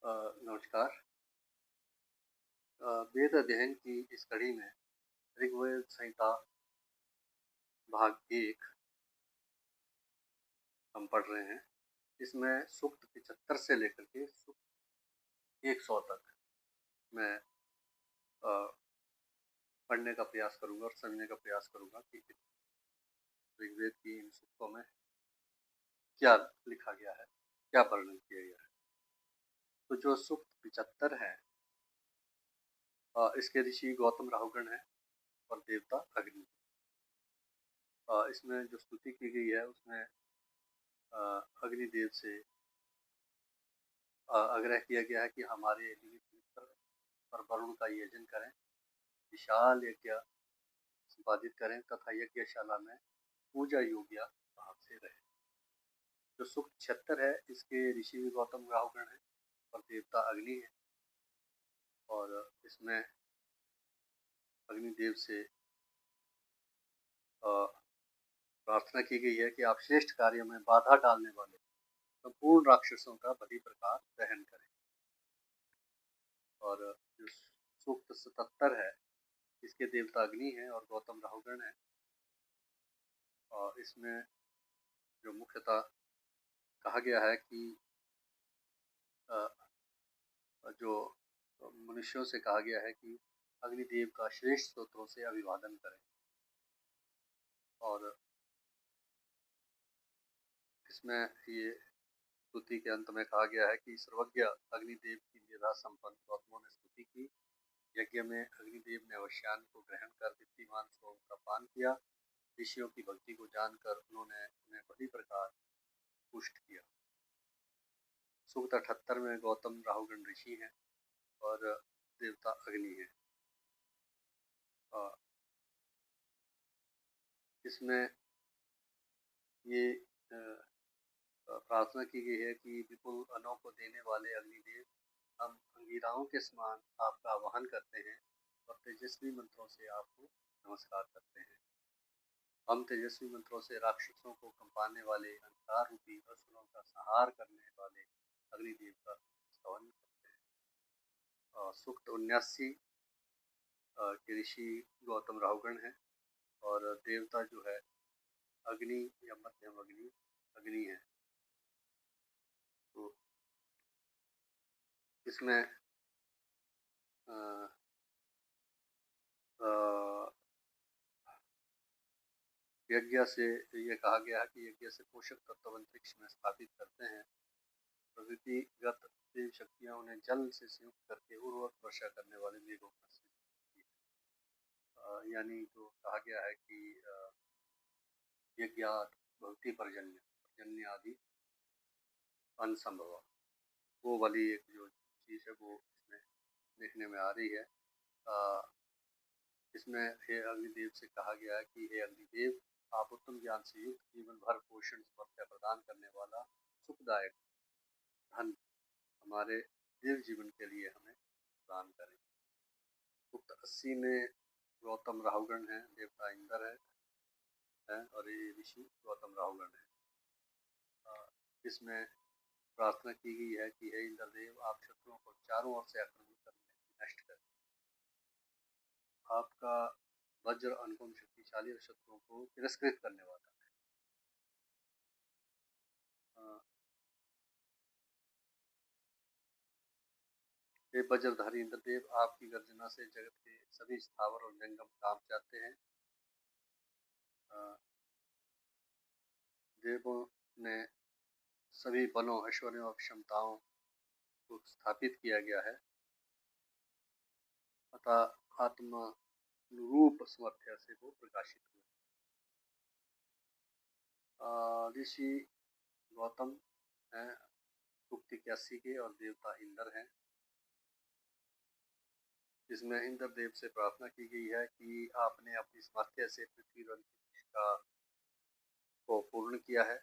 नमस्कार। वेद अध्ययन की इस कड़ी में ऋग्वेद संहिता भाग 1 हम पढ़ रहे हैं। इसमें सूक्त 75 से लेकर के सूक्त 100 तक मैं पढ़ने का प्रयास करूँगा और समझने का प्रयास करूँगा कि ऋग्वेद की इन सूक्तों में क्या लिखा गया है, क्या वर्णन किया गया है। तो जो सूक्त 75 है, इसके ऋषि गौतम राहुगण है और देवता अग्नि। इसमें जो स्तुति की गई है उसमें अग्निदेव से आग्रह किया गया है कि हमारे निमित्त मित्र और वरुण का यजन करें, विशाल यज्ञ संपादित करें तथा यज्ञशाला में पूजा योग्य भाव से रहे। जो सूक्त 76 है, इसके ऋषि भी गौतम राहुगण है और देवता अग्नि है। और इसमें अग्निदेव से प्रार्थना की गई है कि आप श्रेष्ठ कार्य में बाधा डालने वाले संपूर्ण राक्षसों का बड़ी प्रकार दहन करें। और जो सूक्त 77 है, इसके देवता अग्नि है और गौतम राहुगण है। और इसमें जो मुख्यतः कहा गया है कि जो मनुष्यों से कहा गया है कि अग्निदेव का श्रेष्ठ स्तोत्रों से अभिवादन करें। और इसमें ये स्तुति के अंत में कहा गया है कि सर्वज्ञ अग्निदेव की मेधा संपन्न गौतमों ने स्तुति की। यज्ञ में अग्निदेव ने अवश्यान को ग्रहण कर दीप्तिमान सोम का पान किया। ऋषियों की भक्ति को जानकर उन्होंने उन्हें बड़ी प्रकार पुष्ट किया। सूक्त 78 में गौतम राहुगण ऋषि हैं और देवता अग्नि है। इसमें ये प्रार्थना की गई है कि विपुल अनों को देने वाले अग्निदेव, हम अंगीराओं के समान आपका आवाहन करते हैं और तेजस्वी मंत्रों से आपको नमस्कार करते हैं। हम तेजस्वी मंत्रों से राक्षसों को कंपाने वाले अंधकार रूपी असुरों का संहार करने वाले अग्निदेव का स्तवन करते हैं। सूक्त 79 के ऋषि गौतम राहुगण है और देवता जो है अग्नि या मध्यम अग्नि है। तो इसमें यज्ञ से ये कहा गया है कि यज्ञ से पोषक तत्व अंतरिक्ष में स्थापित करते हैं। प्रकृतिगत देव शक्तियाँ उन्हें जल से संयुक्त करके उर्वरक वर्षा करने वाले मेघों का सृजन करती है। यानी जो कहा गया है कि यज्ञात भक्ति पर्जन्य आदि अनसंभव, वो वाली एक जो चीज़ है वो इसमें देखने में आ रही है। इसमें हे अग्निदेव से कहा गया है कि हे अग्निदेव, आप उत्तम ज्ञान से युक्त जीवन भर पोषण समस्या प्रदान करने वाला सुखदायक धन हमारे देव जीवन के लिए हमें प्रदान करें। सूक्त 80 में गौतम राहुगण है, देवता इंद्र है और ये ऋषि गौतम राहुगण है। इसमें प्रार्थना की गई है कि हे इंद्रदेव, आप शत्रुओं को चारों ओर से आक्रमण करने नष्ट करें। आपका वज्र अनुपम शक्तिशाली और शत्रुओं को तिरस्कृत करने वाला है। हे वज्रधारी इंद्रदेव, आपकी गर्जना से जगत के सभी स्थावर और जंगम कांप जाते हैं। देवों ने सभी बलों, ऐश्वर्यों और क्षमताओं को स्थापित किया गया है अतः आत्मा रूप समर्थ्य से वो प्रकाशित हुए। ऋषि गौतम हैं सूक्त 81 के और देवता इंद्र हैं। जिसमें इंद्र देव से प्रार्थना की गई है कि आपने अपनी सामर्थ्य से पृथ्वी और अंतरिक्ष को पूर्ण किया है।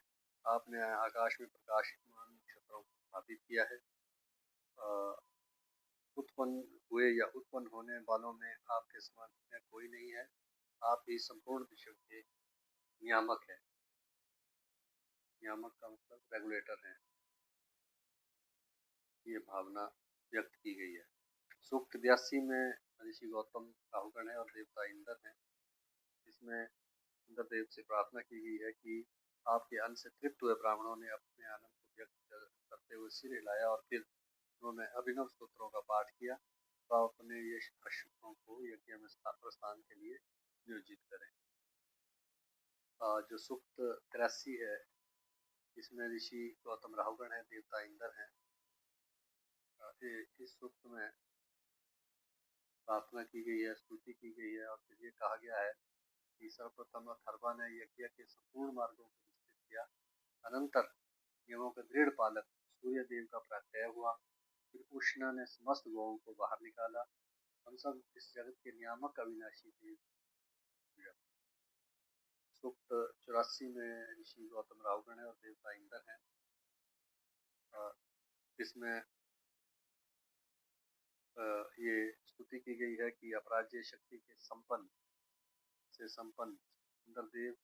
आपने आकाश में प्रकाशमान नक्षत्रों को स्थापित किया है। उत्पन्न हुए या उत्पन्न होने वालों में आपके समान में कोई नहीं है। आप ही संपूर्ण विश्व के नियामक हैं। नियामक का मतलब रेगुलेटर हैं। ये भावना व्यक्त की गई है। सूक्त 82 में ऋषि गौतम राहुगण है और देवता इंद्र हैं। इसमें इंद्र देव से प्रार्थना की गई है कि आपके अन्न से तृप्त हुए ब्राह्मणों ने अपने आनंद को व्यक्त करते हुए सिर हिलाया और फिर उन्होंने अभिनव स्तोत्रों का पाठ किया। तो अपने ये अश्वों को यज्ञ में प्रस्थान के लिए नियोजित करें। जो सूक्त 83 है, इसमें ऋषि गौतम राहुगण है, देवता इंद्र हैं। इस सूक्त में प्रार्थना की गई है, स्तुति की गई है और फिर ये कहा गया है कि सर्वप्रथम अथर्वा ने यज्ञ के संपूर्ण मार्गों को विस्तृत किया। अनंतर नियमों के दृढ़ पालक सूर्य देव का प्रत्यय हुआ। फिर उष्णा ने समस्त गौओं को बाहर निकाला। हम सब इस जगत के नियामक अविनाशी देव। सूक्त 84 में ऋषि गौतम राहुगण है और देवता इंद्र हैं। इसमें ये स्तुति की गई है कि अपराज्य शक्ति के संपन्न इंद्रदेव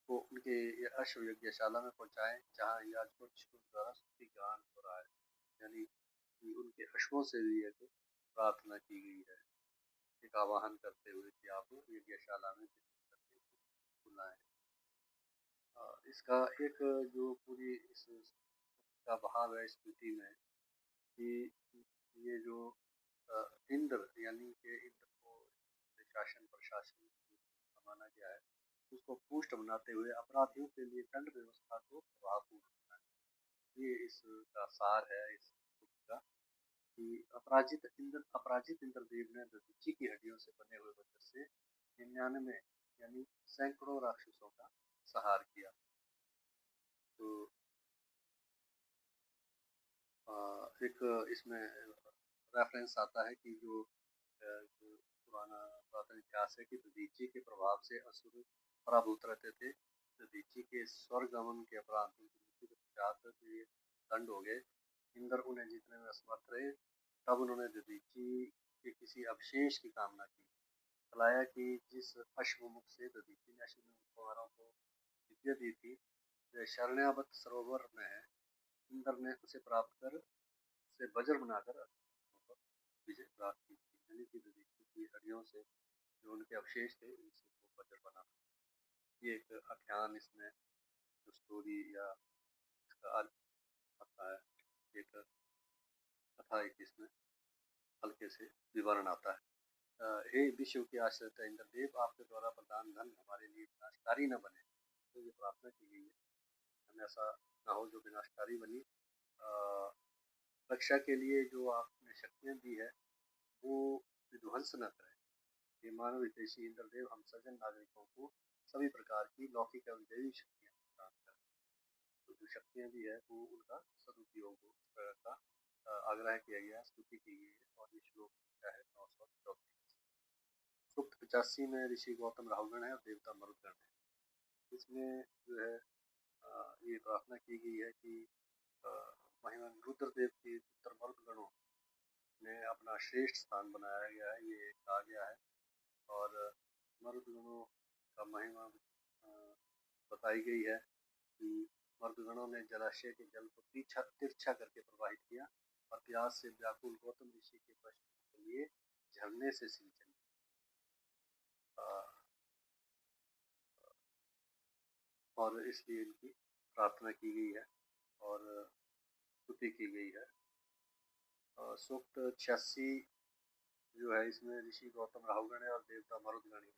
को उनके ये अश्व यज्ञशाला में पहुंचाएं, जहाँ याजकों द्वारा स्तुति गान हो रहा है। यानी कि उनके अश्वों से भी एक प्रार्थना की गई है, एक आवाहन करते हुए कि आप यज्ञशाला में बुलाएं। इसका एक जो पूरी इस का भाव है स्तुति में कि ये जो इंद्र यानी कि इंद्र को शासन प्रशासन माना गया है, उसको पुष्ट बनाते हुए अपराधियों के लिए दंड व्यवस्था को प्रभावपूर्ण करना है। ये इसका सार है इस बुक का कि अपराजित इंद्रदेव ने दधीचि की हड्डियों से बने हुए वज्र से 99 यानी सैकड़ों राक्षसों का संहार किया। तो एक इसमें रेफरेंस आता है कि जो पुराना पुरातन इतिहास है कि दधीचि के प्रभाव से असुर पराभूत रहते थे। दधीचि के स्वर्गमन के अपराध मृत्यु के पश्चात ये दंड हो गए। इंद्र उन्हें जीतने में असमर्थ रहे। तब उन्होंने दधीचि के किसी अवशेष की कामना की। बताया कि जिस अश्वमुख से दधीचि ने अश्विनी कुमारों को विद्या दी थी, वह शरण्यावत सरोवर में है। इंद्र ने उसे प्राप्त कर उसे वज्र बनाकर विजय प्राप्त की थी। यानी कि दधीचि की हड्डियों से जो उनके अवशेष थे, उनसे वो वज्र बना। ये एक आख्यान इसमें जो स्टोरी या इसका अर्थ आता है, एक कथा एक इसमें हल्के से विवरण आता है। हे विश्व के आश्रित इंद्रदेव, आपके द्वारा प्रदान धन हमारे लिए विनाशकारी न बने। तो ये प्रार्थना की गई है, हमें ऐसा ना हो जो विनाशकारी बनी। रक्षा के लिए जो आपने शक्तियाँ दी है वो विध्वंस न करें। ये मानव हितैषी इंद्रदेव हम सज्जन नागरिकों को सभी प्रकार की लौकिक एवं दैविक शक्तियाँ प्रदान करें। तो जो शक्तियाँ भी है वो उनका सदुपयोग हो, इस तरह का आग्रह किया गया, स्तुति की गई है। और ये श्लोक है 934। सूक्त 85 में ऋषि गौतम राहुगण है और देवता मरुदगण है। इसमें जो है ये प्रार्थना की गई है कि महिमान रुद्रदेव के पुत्र मरुदगणों ने अपना श्रेष्ठ स्थान बनाया गया है, ये कहा गया है। और मरुदगणों का महिमा बताई गई है कि मरुदगणों ने जलाशय के जल को तिरछा करके प्रवाहित किया और प्यास से व्याकुल गौतम ऋषि के पशुओं के लिए झरने से सिंचन और इसलिए इनकी प्रार्थना की गई है और स्तुति की गई है। सूक्त 86 जो है, इसमें ऋषि गौतम राहुगण है और देवता मरुदगण है।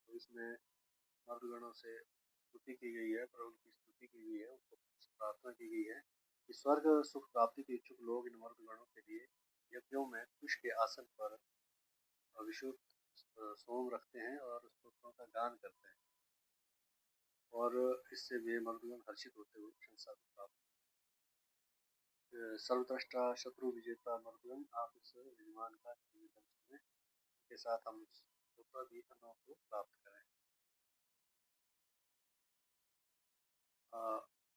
तो इसमें मरुदगणों से स्तुति की गई है, पर उनकी स्तुति की गई है, उनको प्रार्थना की गई है कि स्वर्ग सुख प्राप्ति के इच्छुक लोग इन मरुदगणों के लिए यज्ञों में कुश के आसन पर अभिषुक्त सोम रखते हैं और स्तोत्रों का गान करते हैं और इससे वे मरुदगण हर्षित होते हुए प्रशंसा को प्राप्त। सर्वद्रष्टा शत्रु विजेता मरुदगण, आप इस यजमान का निवेदन सुने, के साथ हम भी अनों को प्राप्त करें।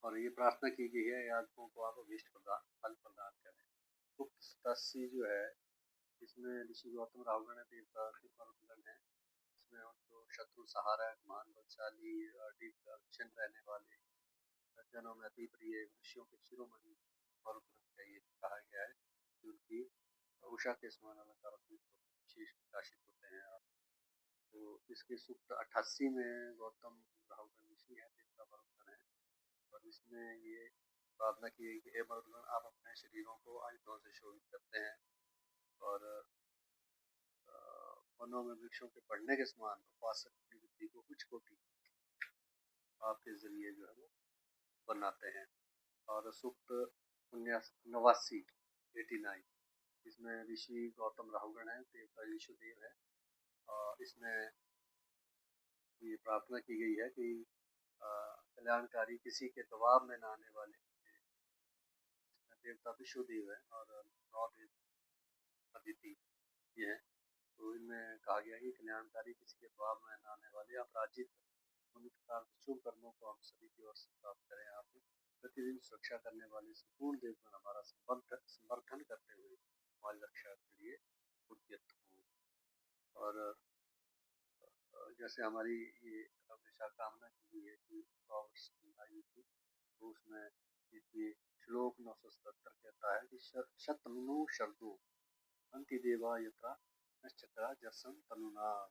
और ये प्रार्थना की गई है याजकों को आप अभीष्ट फल प्रदान करें। गुप्त 87 जो है, इसमें ऋषि गौतम राहुगण देवता के मरुदगण है। इसमें उनको शत्रु सहारक, महान बलशाली, अधिक अक्षण रहने वाले, जनों में अति प्रिय, मनुष्यों के शिरोमणि और चाहिए कहा गया है कि उनकी उषा के समान अलंकारों से विशेष प्रकाशित होते हैं आप। तो इसके सूक्त 88 में गौतम राहुल ऋषि है, देवता मरुदगण है, और इसमें ये प्रार्थना की है कि हे मरुदगण, आप अपने शरीरों को आयुधों से शोभित करते हैं और वनों में वृक्षों के बढ़ने के समान उपासक की बुद्धि को कुछ कोटि आपके जरिए जो है वो बनाते हैं। और सूक्त 89 89 इसमें ऋषि गौतम राहुगण है, देवता विष्णुदेव है, और इसमें ये प्रार्थना की गई है कि कल्याणकारी किसी के दबाव में न आने वाले देवता विष्णुदेव है और नौ देव अदिति ये है। तो इनमें कहा गया कि कल्याणकारी किसी के दबाव में न आने वाले अपराजित उन्हीं प्रकार के शुभ कर्मों को हम सभी की ओर से प्राप्त करें। आप प्रतिदिन सुरक्षा करने वाले संपूर्ण देवगण हमारा समर्थन करते हुए हमारी रक्षा के लिए उद्यत हों। और जैसे हमारी ये हमेशा कामना की गई है कि 100 वर्ष की आयु की, तो उसमें ये श्लोक 977 कहता है कि शतनु शर्दो अंति देवा यथा नश्चक्रा जसम तनुनाम।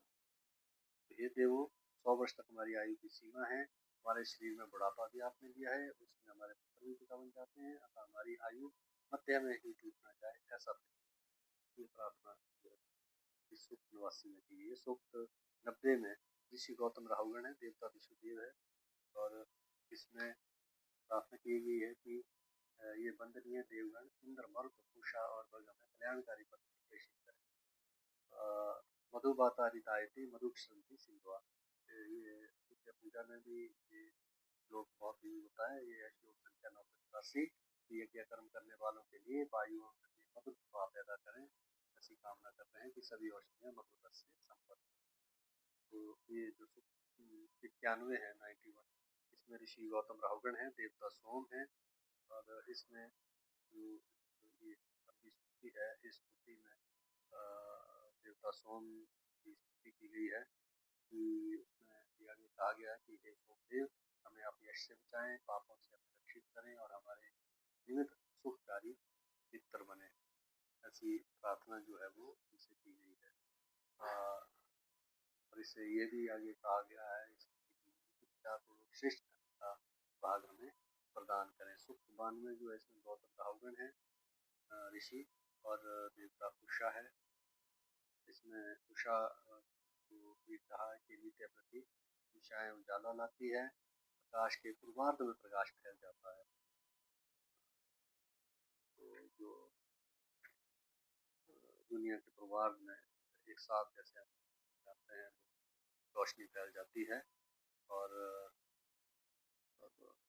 हे देवो, 100 वर्ष तक हमारी आयु की सीमा है, हमारे शरीर में बुढ़ापा भी आपने लिया है, उसमें हमारे पुत्र भी पिता बन जाते हैं, अतः हमारी आयु मध्य में ही टूट ना जाए, ऐसा ये प्रार्थना इस सूक्त 89 में की गई है। सूक्त 90 में ऋषि गौतम राहुगण है, देवता विष्णुदेव है, और इसमें प्रार्थना की गई है कि ये वंदनीय देवगण इंद्र मरुत पूषा और वर्ग में कल्याणकारी पद प्रेषित करें। मधुबातारितायते मधुक्षरंती सिंधुआ, ये विद्या पूजा में भी ये श्लोक बहुत ही होता है। ये श्लोक संख्या 983, यज्ञ कर्म करने वालों के लिए वायुओं के लिए मधुर प्रभाव पैदा करें, ऐसी कामना करते हैं कि सभी औषधियाँ मधुर रस से संपन्न हो। तो ये जो 91 है 91, इसमें ऋषि गौतम राहुगण है, देवता सोम है, और इसमें जो ये स्तुति है, इस स्तुति में देवता सोम की स्तुति की गई है कि उसमें आगे कहा गया है कि हे सोमदेव, हमें आप यश से बचाएं, पापों से हमें रक्षित करें और हमारे निमित्त सुखकारी मित्र बने। ऐसी प्रार्थना जो है वो इनसे की गई है। और इससे ये भी आगे कहा गया है इच्छा को श्रेष्ठ का भाग हमें प्रदान करें। सूक्त 92 जो है इसमें गौतम राहुगण है ऋषि, और देवता उषा है। इसमें उषा को भी कहा है कि नित्य प्रति उषाएं उजाला लाती है, प्रकाश के पूर्वार्ध में प्रकाश फैल जाता है। तो जो दुनिया के पूर्वार्ध में एक साथ जैसे हम जाते हैं रोशनी फैल जाती है।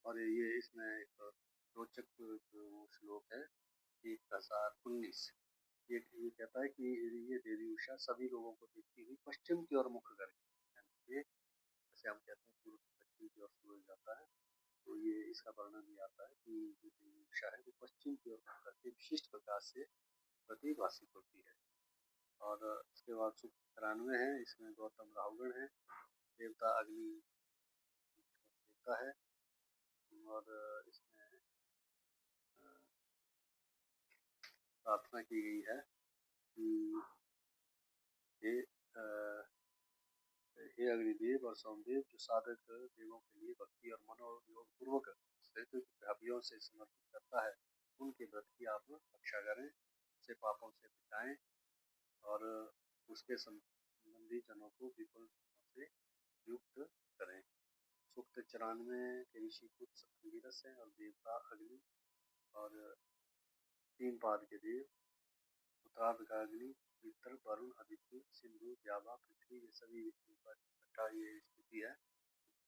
और ये इसमें एक रोचक जो श्लोक है 1019, ये कहता है कि ये देवी उषा सभी लोगों को देखती हुई पश्चिम की ओर मुख करके, जैसे हम कहते हैं पूर्व पश्चिम की ओर सूरज जाता है, तो ये इसका वर्णन भी आता है कि जो देवी उषा है वो पश्चिम की ओर मुख करके विशिष्ट प्रकाश से प्रतिभाषित होती है। और इसके बाद सूक्त 93 है, इसमें गौतम राहुगण है, देवता अग्नि देवता है, और इसमें प्रार्थना की गई है कि हे अग्निदेव और सोमदेव, जो साधक देवों के लिए भक्ति और मनोयोग पूर्वक भावियों से समर्पित करता है, उनके व्रत की आप रक्षा करें, उसे पापों से बचाएं और उसके संबंधी जनों को विपुल से युक्त करें। सूक्त 94 के ऋषि कुछ अंगिरस है और देवता अग्नि, और 3 पाद के देव उत्तरार्धकाग्नि, मित्र, वरुण, आदित्य, सिंधु, व्यावा, पृथ्वी, ये सभी का इकट्ठा ये स्थिति है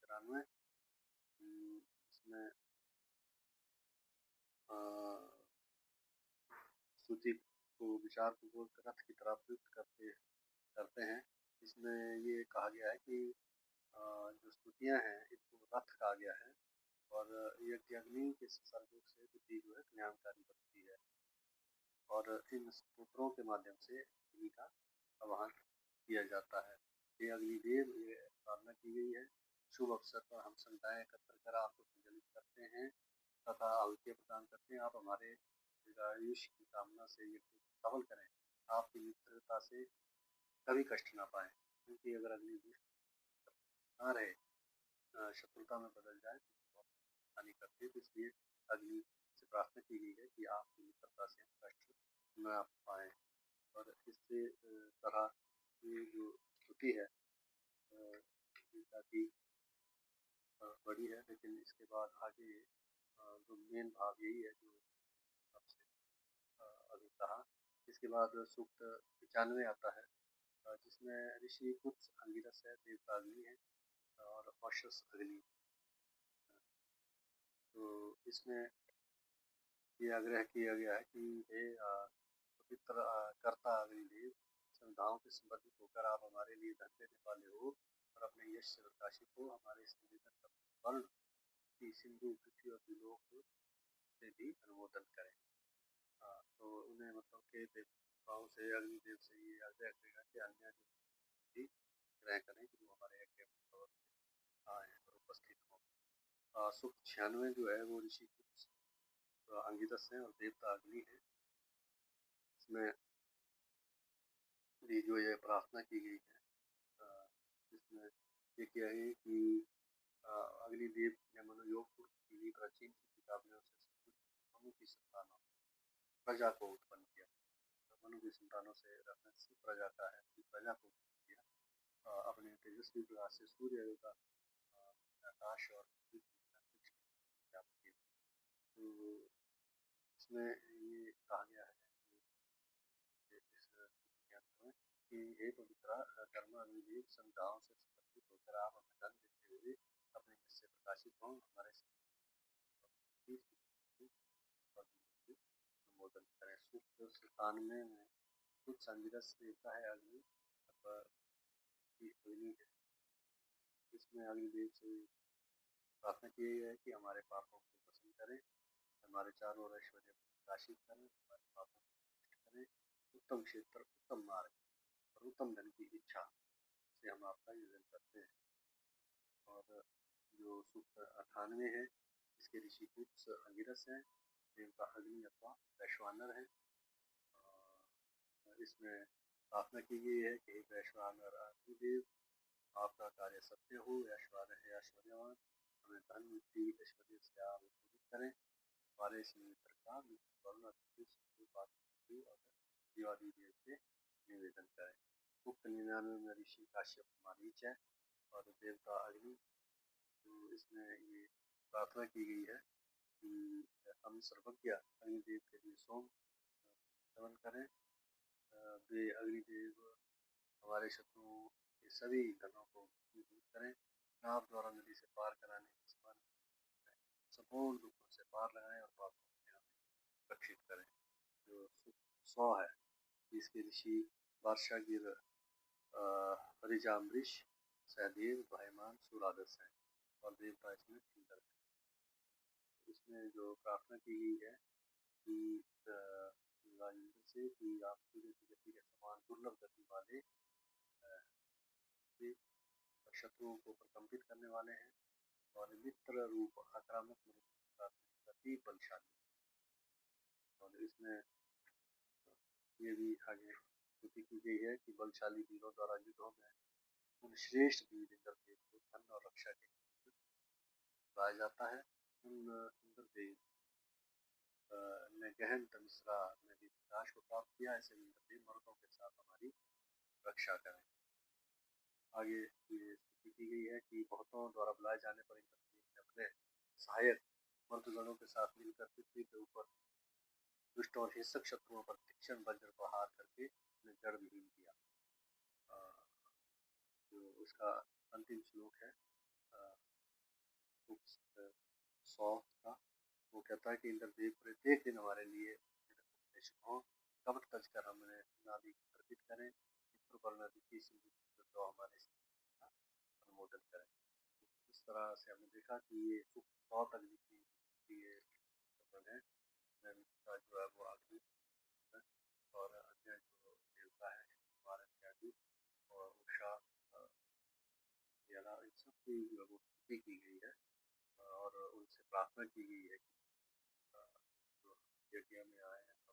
94। इसमें स्तुति को विचार पूर्वक रथ की तरह प्रयुक्त करते हैं। इसमें ये कहा गया है कि जो स्तुतियाँ हैं इनको रथ कहा गया है, और यज्ञ के संसर्ग से बुद्धि जो है कल्याणकारी बनती है, और इन स्तोत्रों के माध्यम से अग्नि का आवाहन किया जाता है। ये अग्निदेव ये प्रार्थना की गई है, शुभ अवसर पर हम संताएं एकत्र कर आपको प्रज्वलित करते हैं, तथा आहुतियाँ प्रदान करते हैं। आप हमारे दीर्घायुष्य की कामना से ये सफल करें। आपकी मित्रता से कभी कष्ट ना पाएँ, क्योंकि अगर अग्नि ना रहे, शत्रुता में बदल जाए तो बहुत हानि करती है। तो इसलिए अग्नि से प्रार्थना की गई है कि आपकी मित्रता से हम कष्ट ना पाएँ। और इसी तरह ये जो स्तुति है गीता की बड़ी है, लेकिन इसके बाद आगे जो मेन भाव यही है जो आपसे अभी कहा। इसके बाद सूक्त 95 आता है, जिसमें ऋषि कुछ अंगिरस है, देवता अग्नि है और औशस अग्नि। तो इसमें ये आग्रह किया गया है कि हे पवित्र कर्ता अग्निदेव, संध्याओं से संबंधित होकर आप हमारे लिए धन देने वाले हो और अपने यश से प्रकाशित हो। हमारे इस निवेदन का वर्ण की सिंधु, पृथ्वी और द्विलोक से भी अनुमोदन करें। तो उन्हें मतलब के देवताओं से, अग्निदेव से ये आग्रह करेगा कि अन्य भी ग्रह करें कि वो हमारे यज्ञ में आए और उपस्थित हों। सूक्त 96 जो है वो ऋषि कुछ अंगिरस हैं और देवता अग्नि है। इसमें भी जो ये प्रार्थना की गई है, इसमें ये किया है कि अग्निदेव ने मनोयोग की भी प्राचीन किताबियों से मनु की संतानों प्रजा को उत्पन्न किया। मनु की संतानों से रेफरेंस प्रजा का है कि प्रजा को उत्पन्न किया। अपने तेजस्वी प्रकाश से सूर्य का आकाश और पृथ्वी की अंतरिक्ष में व्याप्त किया। तो इसमें ये कहा गया है कि इस अंत में कि हे पवित्र कर्म अग्निदेव, संध्याओं से संबंधित होकर आप हमें धन देते हुए अपने इससे प्रकाशित हों। हमारे अनुमोदन करें। सूक्त 97 में कुछ संगिरस देता है अग्नि की अग्नि है। इसमें अग्निदेव से प्रार्थना की गई है कि हमारे पापों को पसंद करें, हमारे चारों ओर ऐश्वर्य को प्रकाशित करें, हमारे पापों को नष्ट करें, उत्तम क्षेत्र, उत्तम मार्ग और उत्तम धन की इच्छा से हम आपका यजन करते हैं। और जो सूक्त 98 है, इसके ऋषि कुछ अंगिरस हैं, देवता अग्नि अथवा वैश्वानर है। इसमें प्रार्थना की गई है कि वैश्वानर अग्निदेव, आपका कार्य सत्य हो, ऐश्वर्य है ऐश्वर्यवान, हमें धन मिट्टी ऐश्वर्य से आप पूजित करें। हमारे इस मित्र का मित्र वरुण अतिथि सिंधु और दिवाली देव से निवेदन करें। उक्त 99 में ऋषि काश्यप मारीच है और देवता अग्नि। तो इसमें ये प्रार्थना की गई है कि हम सर्वज्ञ अग्निदेव के लिए सोम सेवन करें। वे अग्निदेव हमारे शत्रुओं के सभी धनों को दूर करें। नाव द्वारा नदी से पार कराने के समान संपूर्ण दुखों से पार लगाएं और पापों से हमें रक्षित करें। जो 100 है, इसके ऋषि वर्षागिर, हरिजाम्बरीश, सहदेव, भाईमान, सूरादस हैं और देवता इसमें इंद्र है। इसमें जो प्रार्थना की गई है कि इंद्र से कि आप सूर्य की गति के समान दुर्लभ गति वाले शत्रुओं को प्रकंपित करने वाले हैं और मित्र रूप आक्रामक गति बलशाली। और इसमें ये भी आगे स्तुति की गई है कि बलशाली वीरों द्वारा युद्धों में उन श्रेष्ठ वीर इंद्रदेव को धन और रक्षा के लिए बुलाया जाता है। उन इंद्रदेव ने गहन तमिश्रा में भी प्रकाश को प्राप्त किया। ऐसे इंद्रदेव मर्दों के साथ हमारी रक्षा करें। आगे ये स्तुति की गई है कि बहुतों द्वारा बुलाए जाने पर इंद्रदेव ने अपने सहायक मर्दगणों के साथ मिलकर पृथ्वी के ऊपर दुष्ट और हिंसक शत्रुओं पर तीक्ष्ण वज्र प्रहार करके उन्हें जड़ विहीन किया। जो उसका अंतिम श्लोक है 100 का, वो कहता है कि इंद्रदेव प्रत्येक दिन हमारे लिए कपट तज कर हमें नादि अर्पित करें, चित्र पर नदी की सिंधु तो हमारे अनुमोदन करें। इस तरह से हमने देखा कि ये 100 तक जितनी ये है जो है वो आगे और अन्य जो देवता है भारत इत्यादि और उषा इन सबकी जो है वो स्तुति की गई है और उनसे प्रार्थना की गई है यज्ञ में आए हैं।